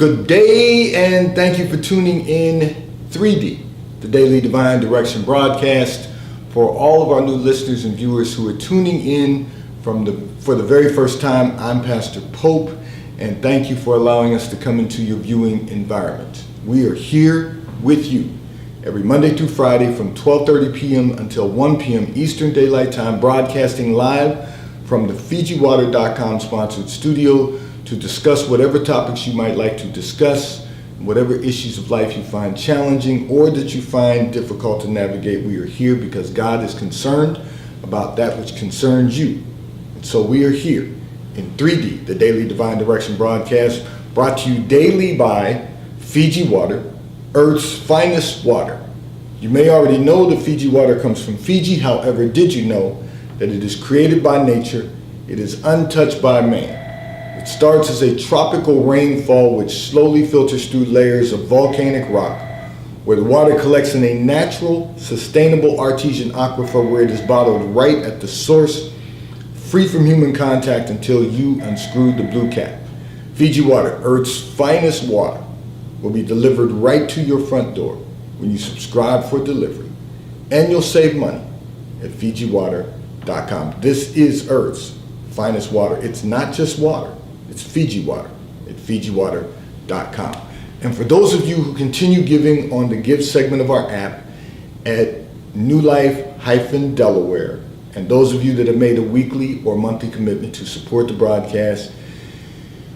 Good day, and thank you for tuning in 3D, the Daily Divine Direction broadcast. For all of our new listeners and viewers who are tuning in for the very first time, I'm Pastor Pope, and thank you for allowing us to come into your viewing environment. We are here with you every Monday through Friday from 12:30 p.m. until 1 p.m. Eastern Daylight Time, broadcasting live from the FijiWater.com sponsored studio to discuss whatever topics you might like to discuss, whatever issues of life you find challenging or that you find difficult to navigate. We are here because God is concerned about that which concerns you. And so we are here in 3D, the Daily Divine Direction broadcast, brought to you daily by Fiji Water, Earth's finest water. You may already know that Fiji water comes from Fiji. However, did you know that it is created by nature? It is untouched by man. It starts as a tropical rainfall which slowly filters through layers of volcanic rock, where the water collects in a natural, sustainable artesian aquifer where it is bottled right at the source, free from human contact until you unscrew the blue cap. Fiji Water, Earth's finest water, will be delivered right to your front door when you subscribe for delivery. And you'll save money at FijiWater.com. This is Earth's finest water. It's not just water. It's Fiji Water at FijiWater.com. And for those of you who continue giving on the give segment of our app at New Life-Delaware, and those of you that have made a weekly or monthly commitment to support the broadcast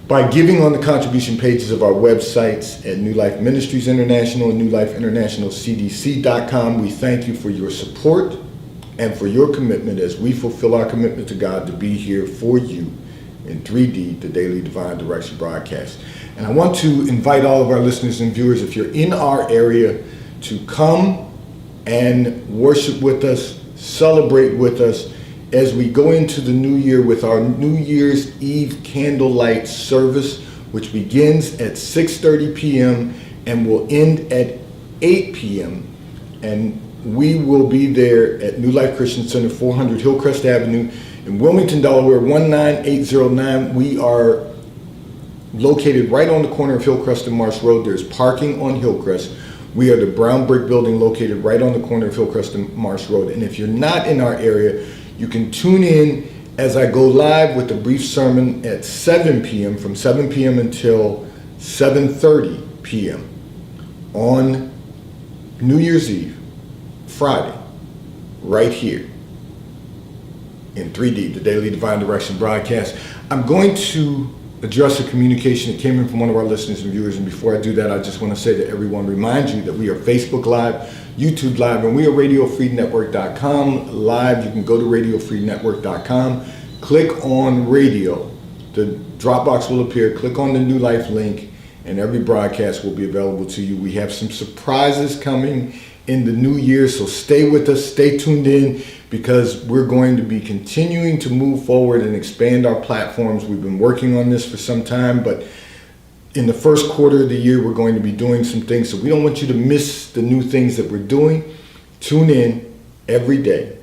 by giving on the contribution pages of our websites at New Life Ministries International and New Life International CDC.com, we thank you for your support and for your commitment as we fulfill our commitment to God to be here for you in 3D, the Daily Divine Direction broadcast. And I want to invite all of our listeners and viewers, if you're in our area, to come and worship with us, celebrate with us as we go into the new year with our New Year's Eve candlelight service, which begins at 6:30 p.m. and will end at 8 p.m. And we will be there at New Life Christian Center, 400 Hillcrest Avenue in Wilmington, Delaware, 19809. We are located right on the corner of Hillcrest and Marsh Road. There's parking on Hillcrest. We are the brown brick building located right on the corner of Hillcrest and Marsh Road. And if you're not in our area, you can tune in as I go live with a brief sermon at 7 p.m. from 7 p.m. until 7:30 p.m. on New Year's Eve, Friday, right here in 3D, the Daily Divine Direction broadcast. I'm going to address a communication that came in from one of our listeners and viewers. And before I do that, I just want to say to everyone, remind you that we are Facebook Live, YouTube Live, and we are RadioFreeNetwork.com live. You can go to RadioFreeNetwork.com, click on radio. The Dropbox will appear. Click on the New Life link, and every broadcast will be available to you. We have some surprises coming in the new year, so stay with us, stay tuned in, because we're going to be continuing to move forward and expand our platforms. We've been working on this for some time, but in the first quarter of the year, we're going to be doing some things, so we don't want you to miss the new things that we're doing. Tune in every day,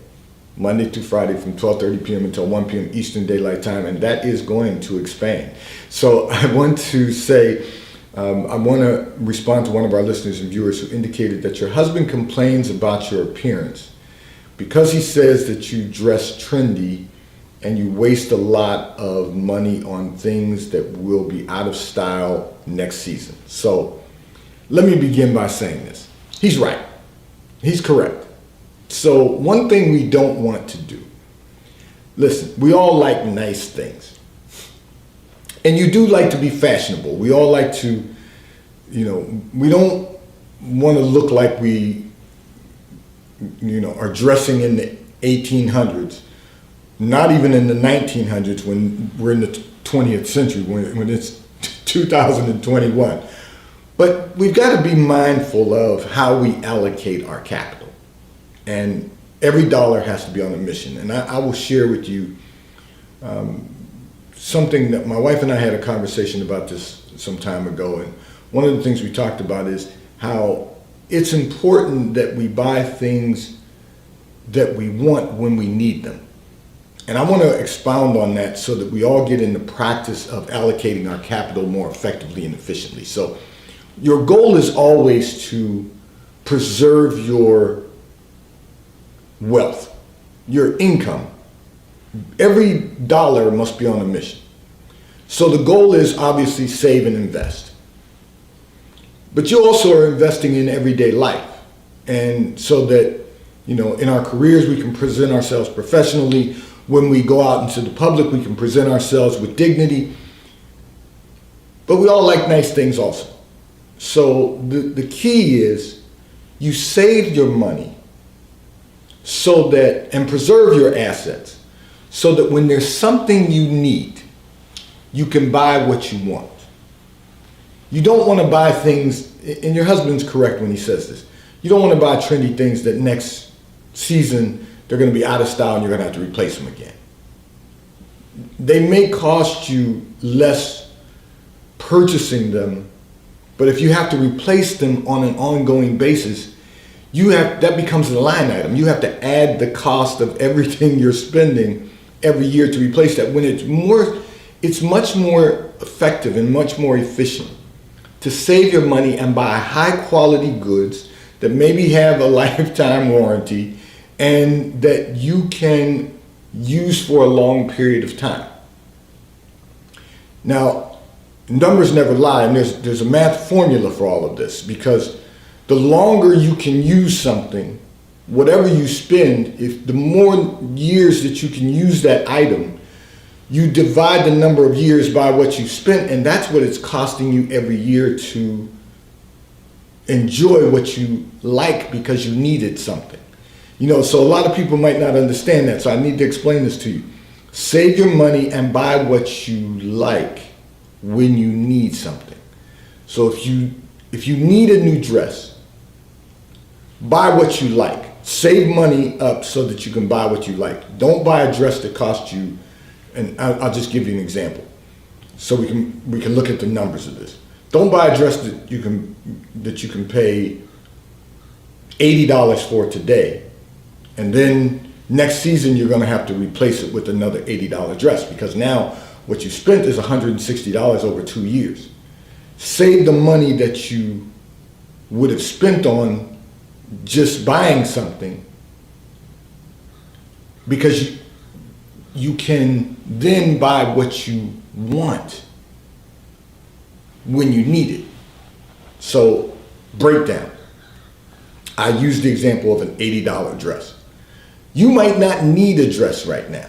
Monday through Friday from 12:30 p.m. until 1 p.m. Eastern Daylight Time, and that is going to expand. So I want to say, I want to respond to one of our listeners and viewers who indicated that your husband complains about your appearance because he says that you dress trendy and you waste a lot of money on things that will be out of style next season. So let me begin by saying this. He's right. He's correct. So one thing we don't want to do, listen, we all like nice things. And you do like to be fashionable. We all like to, we don't want to look like we, are dressing in the 1800s, not even in the 1900s when we're in the 20th century, when it's 2021. But we've got to be mindful of how we allocate our capital. And every dollar has to be on a mission. And I will share with you something that my wife and I had a conversation about this some time ago, and one of the things we talked about is how it's important that we buy things that we want when we need them. And I want to expound on that so that we all get in the practice of allocating our capital more effectively and efficiently. So your goal is always to preserve your wealth, your income. Every dollar must be on a mission. So the goal is obviously save and invest. But you also are investing in everyday life. And so that, in our careers, we can present ourselves professionally. When we go out into the public, we can present ourselves with dignity. But we all like nice things also. So the key is you save your money so that, and preserve your assets, so that when there's something you need, you can buy what you want. You don't want to buy things, and your husband's correct when he says this, you don't want to buy trendy things that next season they're going to be out of style and you're going to have to replace them again. They may cost you less purchasing them, but if you have to replace them on an ongoing basis, that becomes a line item. You have to add the cost of everything you're spending every year to replace that. When it's much more effective and much more efficient to save your money and buy high quality goods that maybe have a lifetime warranty and that you can use for a long period of time. Now, numbers never lie, and there's a math formula for all of this, because the longer you can use something, whatever you spend, if the more years that you can use that item, you divide the number of years by what you spent, and that's what it's costing you every year to enjoy what you like because you needed something. So a lot of people might not understand that, so I need to explain this to you. Save your money and buy what you like when you need something. So if you need a new dress, buy what you like. Save money up so that you can buy what you like. Don't buy a dress that costs you, and I'll just give you an example so we can look at the numbers of this. Don't buy a dress that you can pay $80 for today, and then next season you're going to have to replace it with another $80 dress, because now what you spent is $160 over 2 years. Save the money that you would have spent on just buying something, because you can then buy what you want when you need it. So, breakdown. I use the example of an $80 dress. You might not need a dress right now,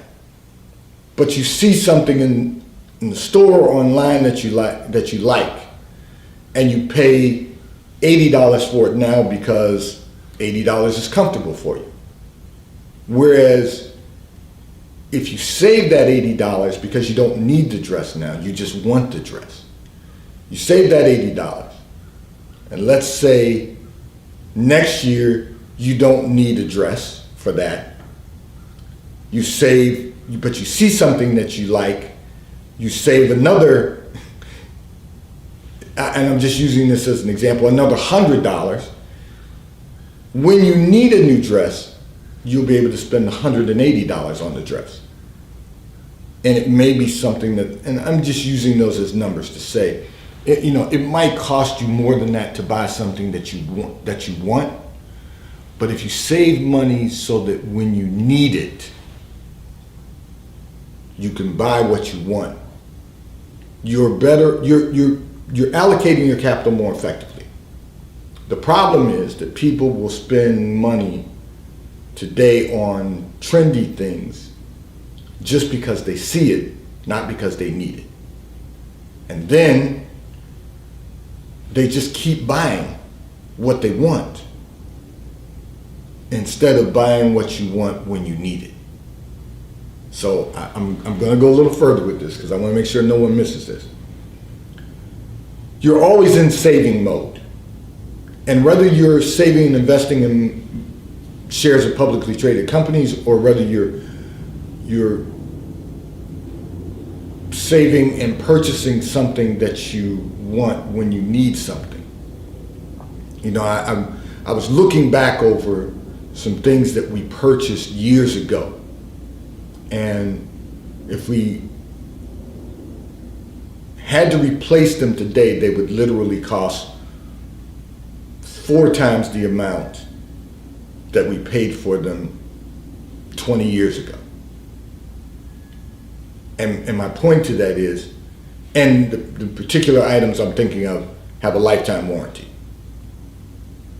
but you see something in the store or online that you like, and you pay $80 for it now because $80 is comfortable for you. Whereas if you save that $80 because you don't need the dress now, you just want the dress. You save that $80, and let's say next year you don't need a dress for that. You save, but you see something that you like, you save another, and I'm just using this as an example, another $100. When you need a new dress, you'll be able to spend $180 on the dress. And it may be something that, and I'm just using those as numbers to say, it might cost you more than that to buy something that you want, but if you save money so that when you need it, you can buy what you want, you're allocating your capital more effectively. The problem is that people will spend money today on trendy things just because they see it, not because they need it. And then they just keep buying what they want instead of buying what you want when you need it. So I'm going to go a little further with this because I want to make sure no one misses this. You're always in saving mode. And whether you're saving and investing in shares of publicly traded companies, or whether you're saving and purchasing something that you want when you need something. I was looking back over some things that we purchased years ago, And if we had to replace them today, they would literally cost 4 times the amount that we paid for them 20 years ago. And my point to that is, and the particular items I'm thinking of have a lifetime warranty.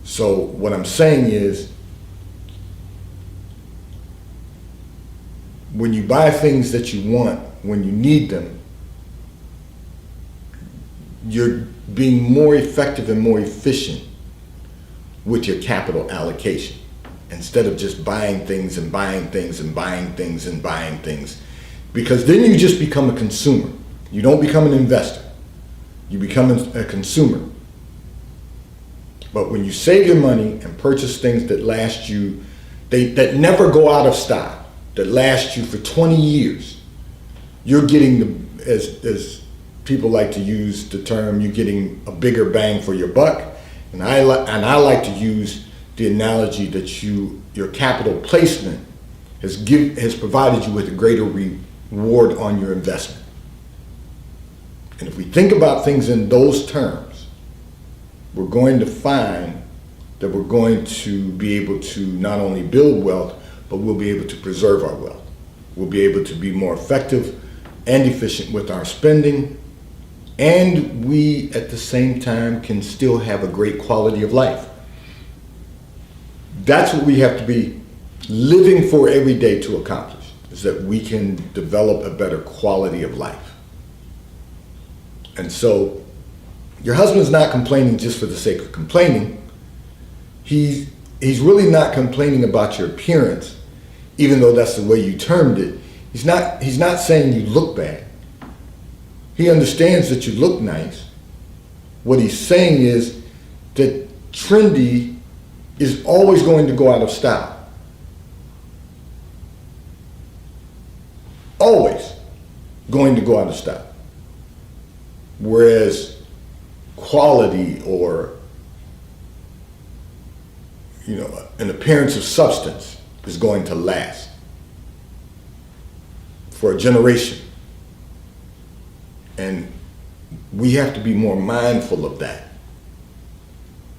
So what I'm saying is, when you buy things that you want, when you need them, you're being more effective and more efficient with your capital allocation, instead of just buying things and buying things and buying things and buying things, because then you just become a consumer. You don't become an investor. You become a consumer. But when you save your money and purchase things that last you, that never go out of style, that last you for 20 years, you're getting, as people like to use the term, you're getting a bigger bang for your buck. And I like to use the analogy that your capital placement has provided you with a greater reward on your investment. And if we think about things in those terms, we're going to find that we're going to be able to not only build wealth, but we'll be able to preserve our wealth. We'll be able to be more effective and efficient with our spending, and we at the same time can still have a great quality of life. That's what we have to be living for every day to accomplish, is that we can develop a better quality of life. And so your husband's not complaining just for the sake of complaining. He's really not complaining about your appearance, even though that's the way you termed it. He's not saying you look bad. He understands that you look nice. What he's saying is that trendy is always going to go out of style. Always going to go out of style. Whereas quality, or an appearance of substance, is going to last for a generation. And we have to be more mindful of that.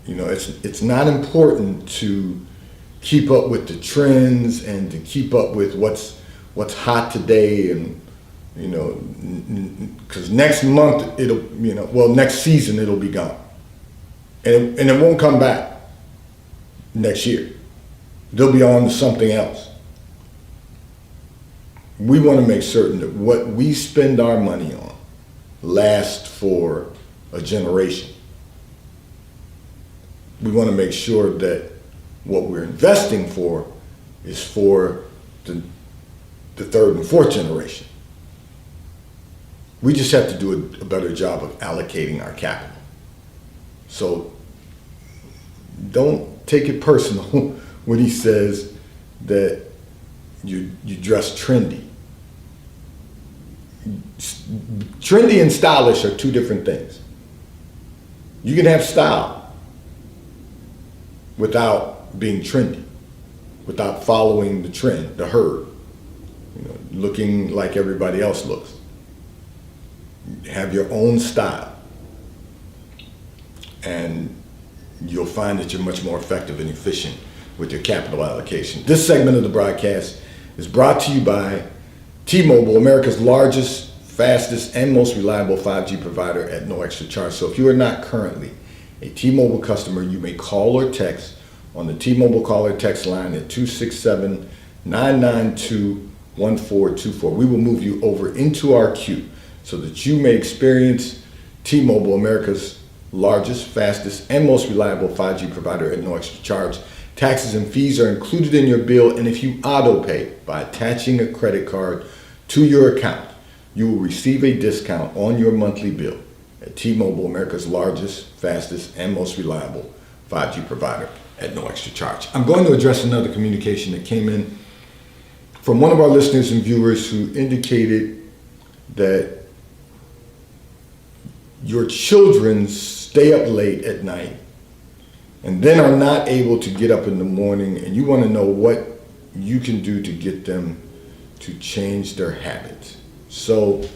It's not important to keep up with the trends and to keep up with what's hot today, and because next month next season it'll be gone, and it won't come back next year. They'll be on to something else. We want to make certain that what we spend our money on lasts for a generation. We want to make sure that what we're investing for is for the third and fourth generation. We just have to do a better job of allocating our capital. So don't take it personal when he says that you dress trendy. Trendy and stylish are two different things. You can have style without being trendy, without following the trend, the herd, looking like everybody else looks. Have your own style, and you'll find that you're much more effective and efficient with your capital allocation. This segment of the broadcast is brought to you by T-Mobile, America's largest, fastest, and most reliable 5G provider at no extra charge. So if you are not currently a T-Mobile customer, you may call or text on the T-Mobile call or text line at 267-992-1424. We will move you over into our queue so that you may experience T-Mobile, America's largest, fastest, and most reliable 5G provider at no extra charge. Taxes and fees are included in your bill, and if you auto pay by attaching a credit card to your account, you will receive a discount on your monthly bill at T-Mobile, America's largest, fastest, and most reliable 5G provider at no extra charge. I'm going to address another communication that came in from one of our listeners and viewers who indicated that your children stay up late at night and then are not able to get up in the morning, and you want to know what you can do to get them to change their habits. So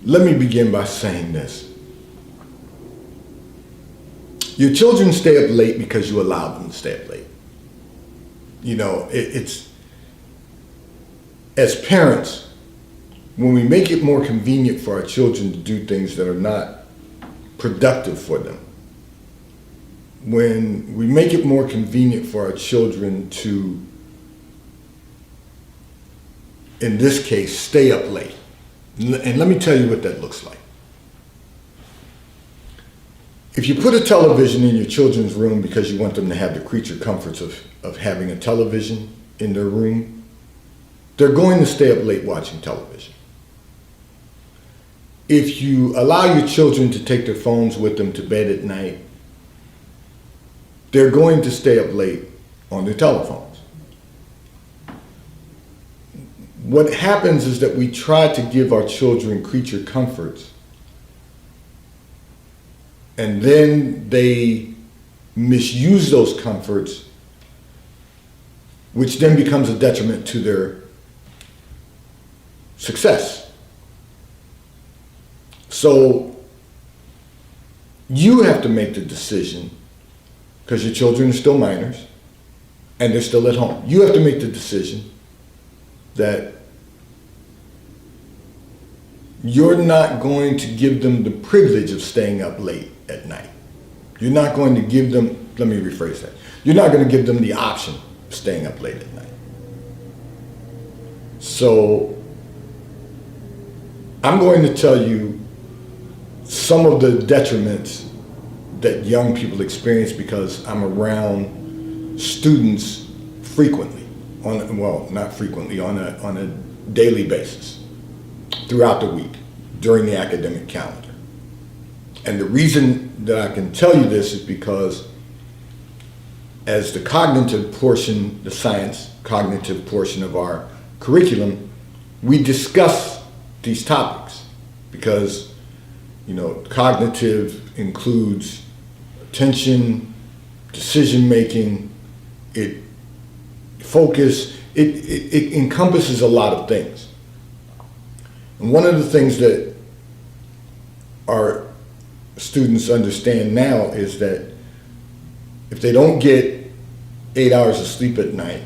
let me begin by saying this. Your children stay up late because you allow them to stay up late. You know, it's as parents, when we make it more convenient for our children to do things that are not productive for them, when we make it more convenient for our children to, in this case, stay up late. And let me tell you what that looks like. If you put a television in your children's room because you want them to have the creature comforts of having a television in their room, they're going to stay up late watching television. If you allow your children to take their phones with them to bed at night, they're going to stay up late on their telephones. What happens is that we try to give our children creature comforts, and then they misuse those comforts, which then becomes a detriment to their success. So you have to make the decision, because your children are still minors and they're still at home. You have to make the decision that you're not going to give them the privilege of staying up late at night. You're not going to give them, let me rephrase that. You're not going to give them the option of staying up late at night. So I'm going to tell you some of the detriments that young people experience because I'm around students frequently, on a daily basis throughout the week during the academic calendar. And the reason that I can tell you this is because as the cognitive portion, the science cognitive portion of our curriculum, we discuss these topics because, you know, cognitive includes attention, decision making, focus, it encompasses a lot of things. And one of the things that our students understand now is that if they don't get 8 hours of sleep at night,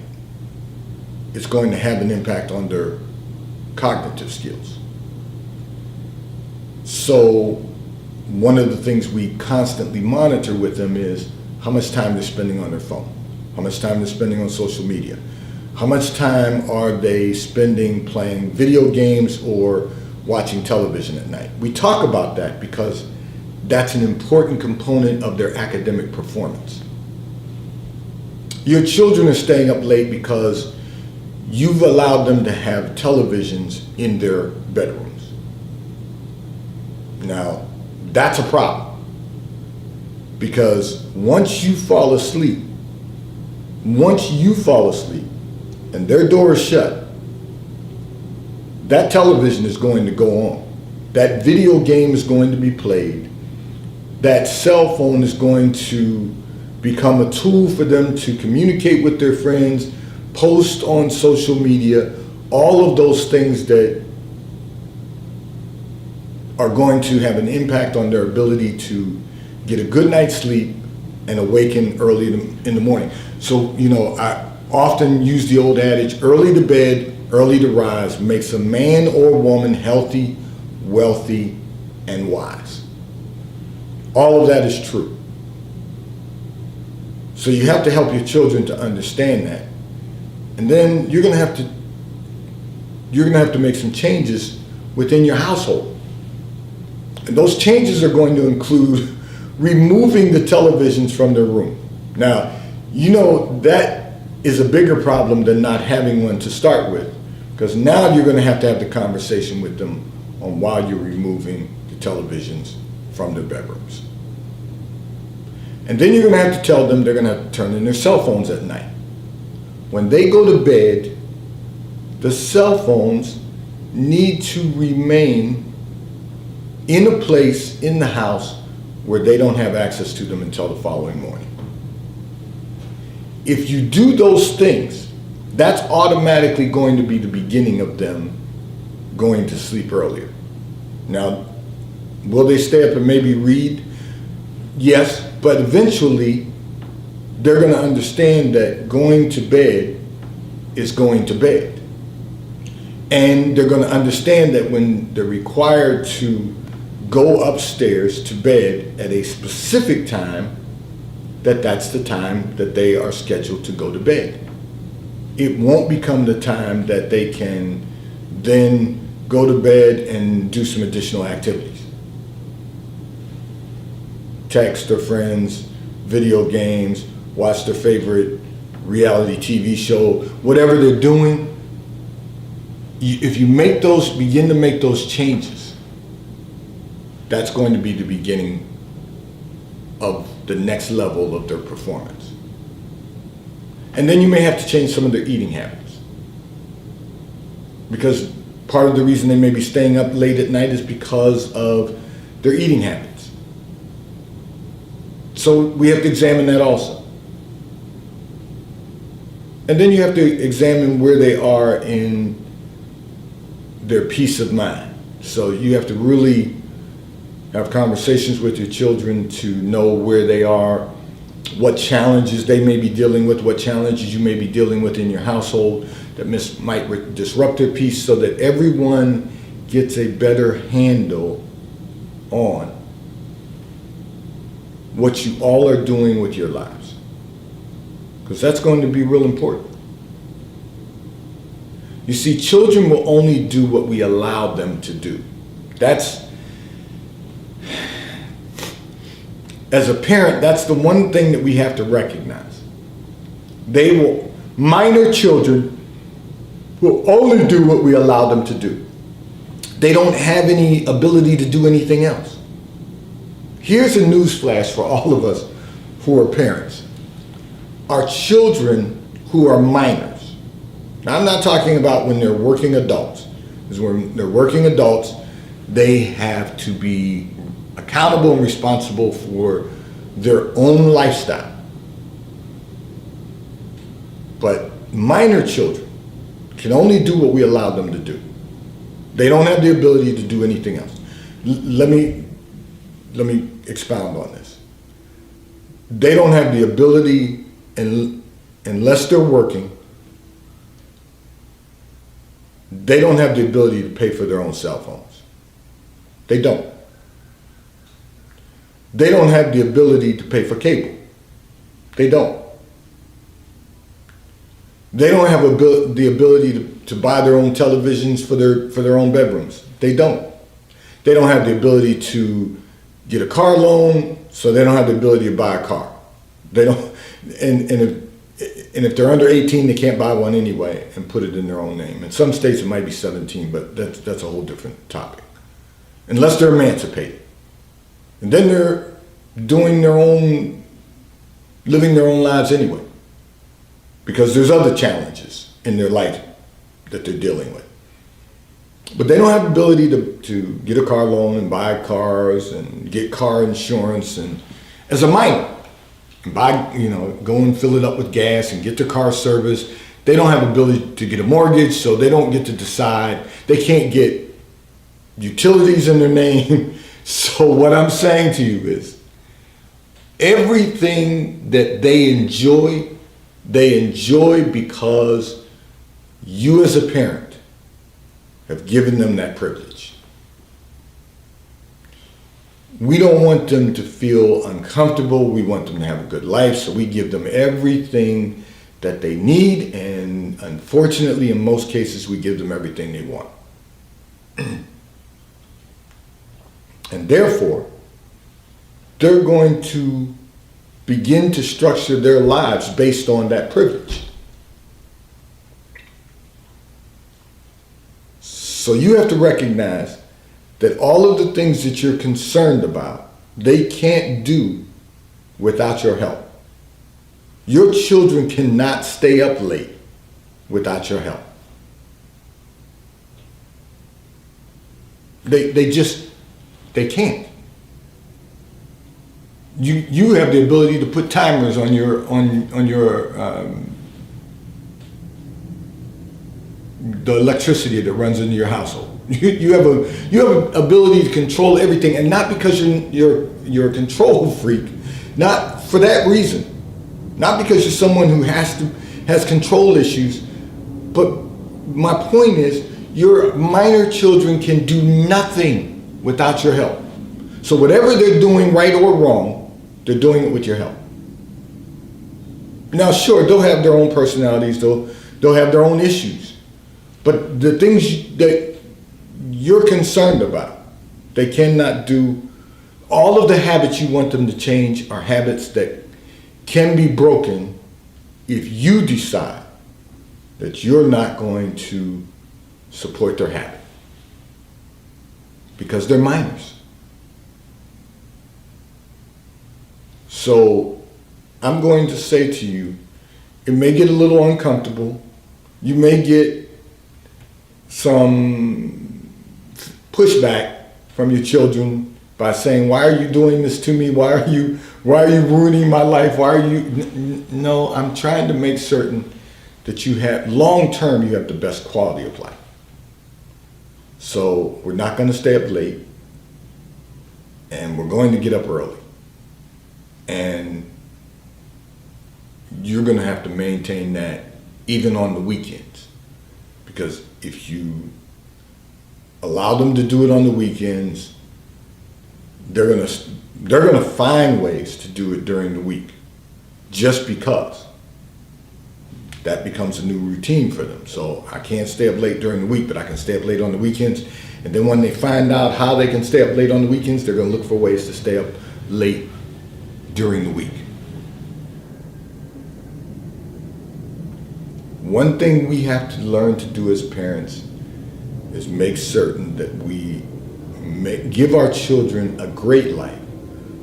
it's going to have an impact on their cognitive skills. So one of the things we constantly monitor with them is how much time they're spending on their phone, how much time they're spending on social media, how much time are they spending playing video games or watching television at night. We talk about that because that's an important component of their academic performance. Your children are staying up late because you've allowed them to have televisions in their bedrooms. Now, that's a problem because once you fall asleep and their door is shut, that television is going to go on. That video game is going to be played. That cell phone is going to become a tool for them to communicate with their friends, post on social media, all of those things that are going to have an impact on their ability to get a good night's sleep and awaken early in the morning. So, you know, I often use the old adage, early to bed, early to rise makes a man or woman healthy, wealthy, and wise. All of that is true. So you have to help your children to understand that. And then you're gonna have to make some changes within your household. And those changes are going to include removing the televisions from their room. Now, you know that is a bigger problem than not having one to start with, because now you're going to have the conversation with them on why you're removing the televisions from their bedrooms. And then you're going to have to tell them they're going to have to turn in their cell phones at night. When they go to bed, the cell phones need to remain in a place in the house where they don't have access to them until the following morning. If you do those things, that's automatically going to be the beginning of them going to sleep earlier. Now, will they stay up and maybe read? Yes, but eventually they're going to understand that going to bed is going to bed. And they're going to understand that when they're required to go upstairs to bed at a specific time, that's the time that they are scheduled to go to bed. It won't become the time that they can then go to bed and do some additional activities. Text their friends, video games, watch their favorite reality TV show, whatever they're doing. If you begin to make those changes, that's going to be the beginning of the next level of their performance. And then you may have to change some of their eating habits. Because part of the reason they may be staying up late at night is because of their eating habits. So we have to examine that also. And then you have to examine where they are in their peace of mind. So you have to really have conversations with your children to know where they are, what challenges they may be dealing with, what challenges you may be dealing with in your household that might disrupt their peace, so that everyone gets a better handle on what you all are doing with your lives. Because that's going to be real important. You see, children will only do what we allow them to do. As a parent, that's the one thing that we have to recognize. Minor children will only do what we allow them to do. They don't have any ability to do anything else. Here's a newsflash for all of us who are parents. Our children who are minors, now I'm not talking about when they're working adults, because when they're working adults, they have to be accountable and responsible for their own lifestyle. But minor children can only do what we allow them to do. They don't have the ability to do anything else. Let me expound on this. They don't have the ability, unless they're working, they don't have the ability to pay for their own cell phones. They don't. They don't have the ability to pay for cable. They don't. They don't have the ability to buy their own televisions for their own bedrooms. They don't. They don't have the ability to get a car loan, so they don't have the ability to buy a car. They don't, and if they're under 18, they can't buy one anyway and put it in their own name. In some states, it might be 17, but that's a whole different topic. Unless they're emancipated. And then they're living their own lives anyway. Because there's other challenges in their life that they're dealing with. But they don't have the ability to get a car loan and buy cars and get car insurance, and as a minor, go and fill it up with gas and get their car serviced. They don't have the ability to get a mortgage, so they don't get to decide. They can't get utilities in their name. So what I'm saying to you is, everything that they enjoy because you as a parent have given them that privilege. We don't want them to feel uncomfortable. We want them to have a good life, so we give them everything that they need, and unfortunately, in most cases, we give them everything they want. And therefore, they're going to begin to structure their lives based on that privilege. So you have to recognize that all of the things that you're concerned about, they can't do without your help. Your children cannot stay up late without your help. They can't. You have the ability to put timers on your the electricity that runs into your household. You have an ability to control everything, and not because you're a control freak, not for that reason, not because you're someone who has control issues, but my point is your minor children can do nothing without your help. So whatever they're doing, right or wrong, they're doing it with your help. Now, sure, they'll have their own personalities, they'll have their own issues, but the things that you're concerned about, they cannot do. All of the habits you want them to change are habits that can be broken if you decide that you're not going to support their habit, because they're minors. So I'm going to say to you, it may get a little uncomfortable. You may get some pushback from your children by saying, why are you doing this to me? Why are you ruining my life? Why are you? No, I'm trying to make certain that you have, long term, you have the best quality of life. So we're not going to stay up late, and we're going to get up early. And you're going to have to maintain that even on the weekends, because if you allow them to do it on the weekends, they're gonna find ways to do it during the week, just because that becomes a new routine for them. So I can't stay up late during the week, but I can stay up late on the weekends. And then when they find out how they can stay up late on the weekends, they're gonna look for ways to stay up late during the week. One thing we have to learn to do as parents is make certain that we give our children a great life,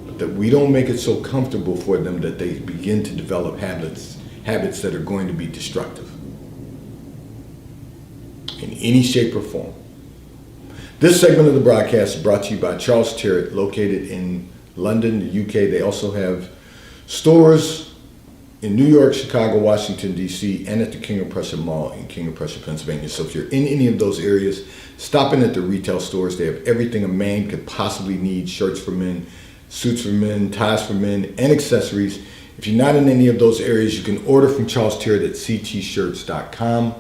but that we don't make it so comfortable for them that they begin to develop habits that are going to be destructive in any shape or form. This segment of the broadcast is brought to you by Charles Tyrwhitt, located in London, the UK. They also have stores in New York, Chicago, Washington, D.C., and at the King of Prussia Mall in King of Prussia, Pennsylvania. So if you're in any of those areas, stop in at the retail stores. They have everything a man could possibly need: shirts for men, suits for men, ties for men, and accessories. If you're not in any of those areas, you can order from Charles Tyrwhitt at ctshirts.com.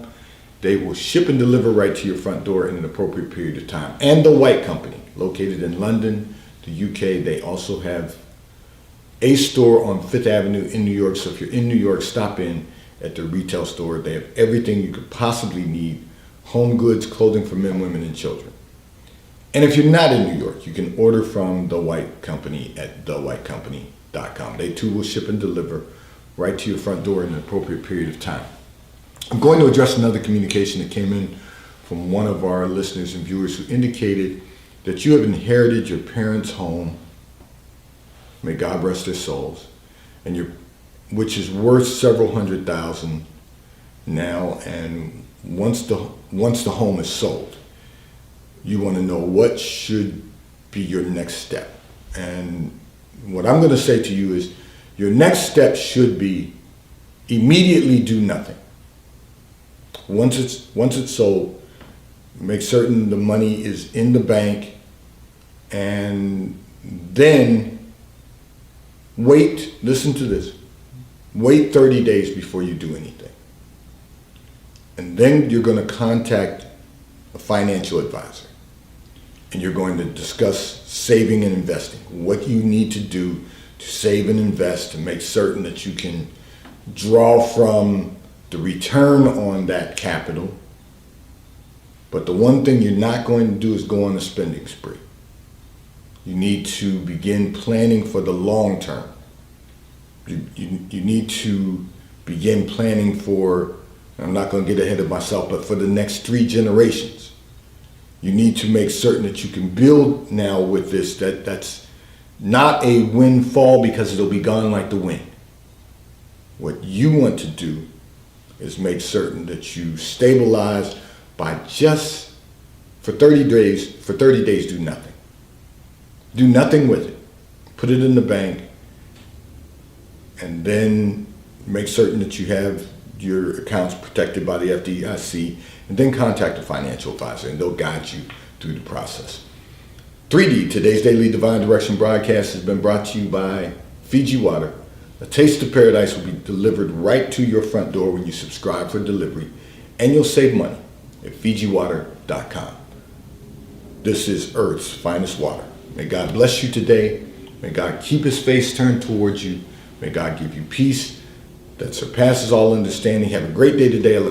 They will ship and deliver right to your front door in an appropriate period of time. And The White Company, located in London, the UK. They also have a store on Fifth Avenue in New York. So if you're in New York, stop in at the retail store. They have everything you could possibly need: home goods, clothing for men, women, and children. And if you're not in New York, you can order from The White Company at thewhitecompany.com. They too will ship and deliver right to your front door in an appropriate period of time. I'm going to address another communication that came in from one of our listeners and viewers who indicated that you have inherited your parents' home, may God rest their souls, which is worth several $100,000 now, and once the home is sold, you want to know what should be your next step. And what I'm going to say to you is, your next step should be immediately do nothing. Once it's sold, make certain the money is in the bank, and then wait, listen to this, wait 30 days before you do anything. And then you're going to contact a financial advisor, and you're going to discuss saving and investing, what you need to do to save and invest to make certain that you can draw from the return on that capital. But the one thing you're not going to do is go on a spending spree. You need to begin planning for the long term. You need to begin planning for, I'm not going to get ahead of myself, but for the next 3 generations. You need to make certain that you can build now with this, that's not a windfall because it'll be gone like the wind. What you want to do is make certain that you stabilize by just, for 30 days, do nothing. Do nothing with it. Put it in the bank, and then make certain that you have your accounts protected by the FDIC, and then contact a financial advisor, and they'll guide you through the process. 3D, today's Daily Divine Direction broadcast has been brought to you by Fiji Water. A taste of paradise will be delivered right to your front door when you subscribe for delivery, and you'll save money at FijiWater.com. This is Earth's finest water. May God bless you today. May God keep his face turned towards you. May God give you peace that surpasses all understanding. Have a great day today. I look